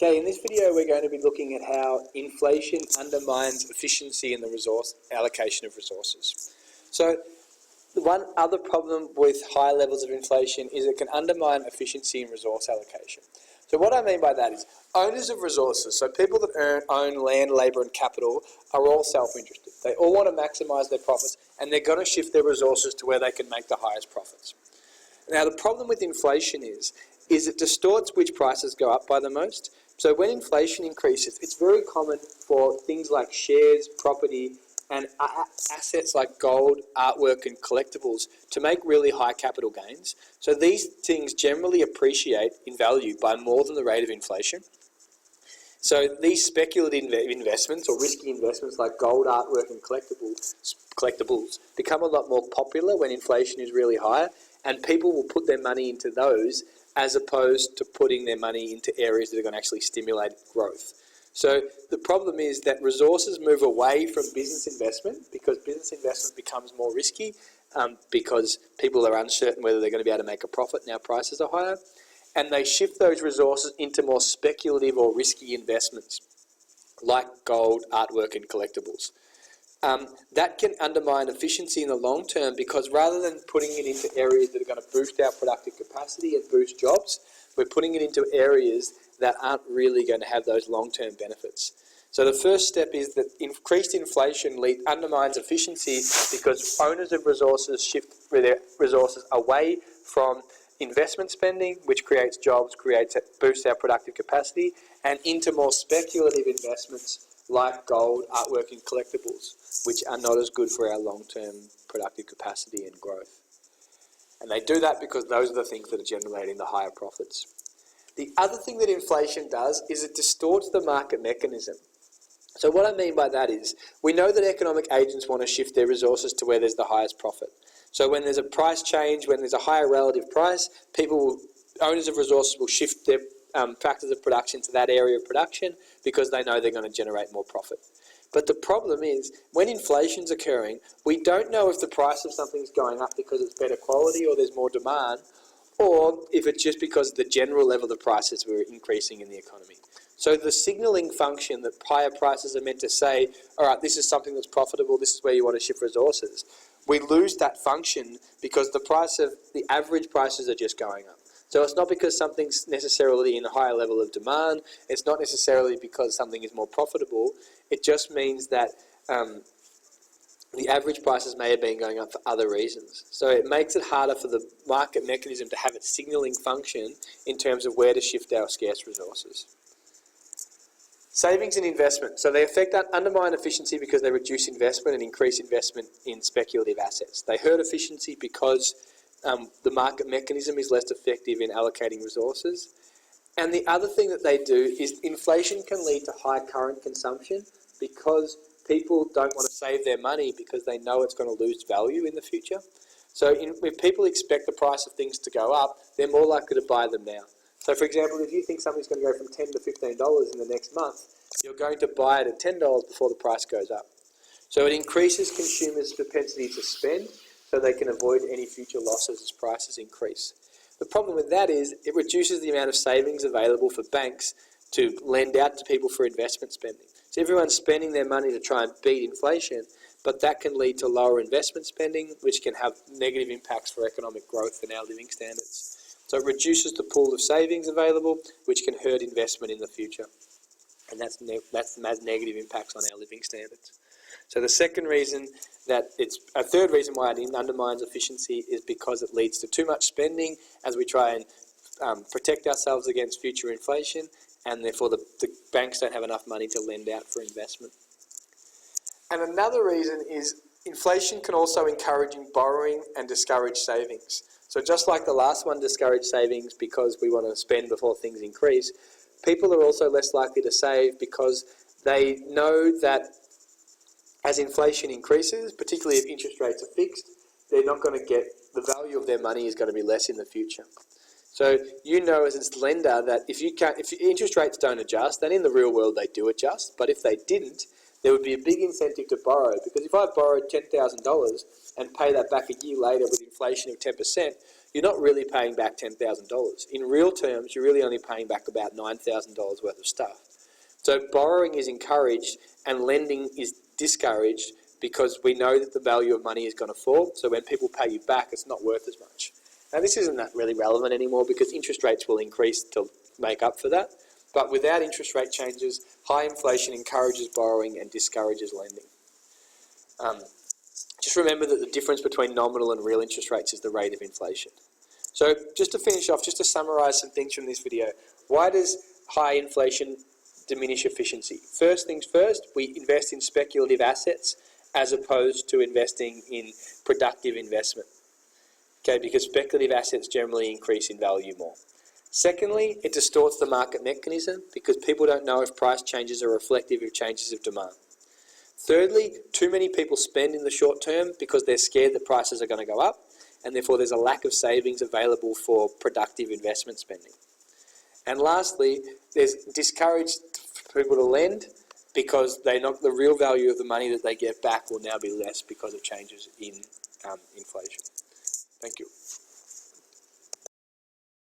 Okay, in this video we're going to be looking at how inflation undermines efficiency in the resource allocation of resources. So one other problem with high levels of inflation is it can undermine efficiency in resource allocation. So what I mean by that is owners of resources, so people that own land, labour and capital, are all self-interested. They all want to maximise their profits and they're going to shift their resources to where they can make the highest profits. Now the problem with inflation is it distorts which prices go up by the most. So when inflation increases, it's very common for things like shares, property, and assets like gold, artwork and collectibles to make really high capital gains. So these things generally appreciate in value by more than the rate of inflation. So these speculative investments or risky investments like gold, artwork and collectibles become a lot more popular when inflation is really high, and people will put their money into those as opposed to putting their money into areas that are going to actually stimulate growth. So the problem is that resources move away from business investment because business investment becomes more risky because people are uncertain whether they're going to be able to make a profit now prices are higher, and they shift those resources into more speculative or risky investments like gold, artwork and collectibles. That can undermine efficiency in the long term because rather than putting it into areas that are going to boost our productive capacity and boost jobs, we're putting it into areas that aren't really going to have those long-term benefits. So the first step is that increased inflation undermines efficiency because owners of resources shift their resources away from investment spending, which creates jobs, boosts our productive capacity, and into more speculative investments like gold, artwork and collectibles, which are not as good for our long-term productive capacity and growth. And they do that because those are the things that are generating the higher profits. The other thing that inflation does is it distorts the market mechanism. So what I mean by that is we know that economic agents want to shift their resources to where there's the highest profit. So when there's a price change, when there's a higher relative price, owners of resources will shift their factors of production to that area of production because they know they're going to generate more profit. But the problem is when inflation's occurring, we don't know if the price of something's going up because it's better quality or there's more demand, or if it's just because the general level of prices were increasing in the economy. So the signalling function that higher prices are meant to say, all right, this is something that's profitable, this is where you want to shift resources, we lose that function because the average prices are just going up. So it's not because something's necessarily in a higher level of demand, it's not necessarily because something is more profitable, it just means that the average prices may have been going up for other reasons. So it makes it harder for the market mechanism to have its signalling function in terms of where to shift our scarce resources. Savings and investment. So they undermine efficiency because they reduce investment and increase investment in speculative assets. They hurt efficiency because the market mechanism is less effective in allocating resources. And the other thing that they do is inflation can lead to high current consumption because people don't want to save their money because they know it's going to lose value in the future. So if people expect the price of things to go up, they're more likely to buy them now. So for example, if you think something's going to go from $10 to $15 in the next month, you're going to buy it at $10 before the price goes up. So it increases consumers' propensity to spend so they can avoid any future losses as prices increase. The problem with that is it reduces the amount of savings available for banks to lend out to people for investment spending. So everyone's spending their money to try and beat inflation, but that can lead to lower investment spending, which can have negative impacts for economic growth and our living standards. So it reduces the pool of savings available, which can hurt investment in the future. And that has negative impacts on our living standards. So the second reason a third reason why it undermines efficiency is because it leads to too much spending as we try and protect ourselves against future inflation, and therefore the banks don't have enough money to lend out for investment. And another reason is inflation can also encourage borrowing and discourage savings. So just like the last one discouraged savings because we want to spend before things increase, people are also less likely to save because they know that as inflation increases, particularly if interest rates are fixed, they're not going to get, the value of their money is going to be less in the future. So you know as a lender that if interest rates don't adjust, then in the real world they do adjust, but if they didn't, there would be a big incentive to borrow, because if I borrowed $10,000 and pay that back a year later with inflation of 10%, you're not really paying back $10,000. In real terms, you're really only paying back about $9,000 worth of stuff. So borrowing is encouraged and lending is discouraged because we know that the value of money is going to fall. So when people pay you back, it's not worth as much. Now, this isn't that really relevant anymore because interest rates will increase to make up for that. But without interest rate changes, high inflation encourages borrowing and discourages lending. Just remember that the difference between nominal and real interest rates is the rate of inflation. So just to finish off, just to summarise some things from this video, why does high inflation diminish efficiency? First things first, we invest in speculative assets as opposed to investing in productive investment. Okay, because speculative assets generally increase in value more. Secondly, it distorts the market mechanism because people don't know if price changes are reflective of changes of demand. Thirdly, too many people spend in the short term because they're scared that prices are going to go up, and therefore there's a lack of savings available for productive investment spending. And lastly, there's discouraged people to lend because they know the real value of the money that they get back will now be less because of changes in inflation. Thank you.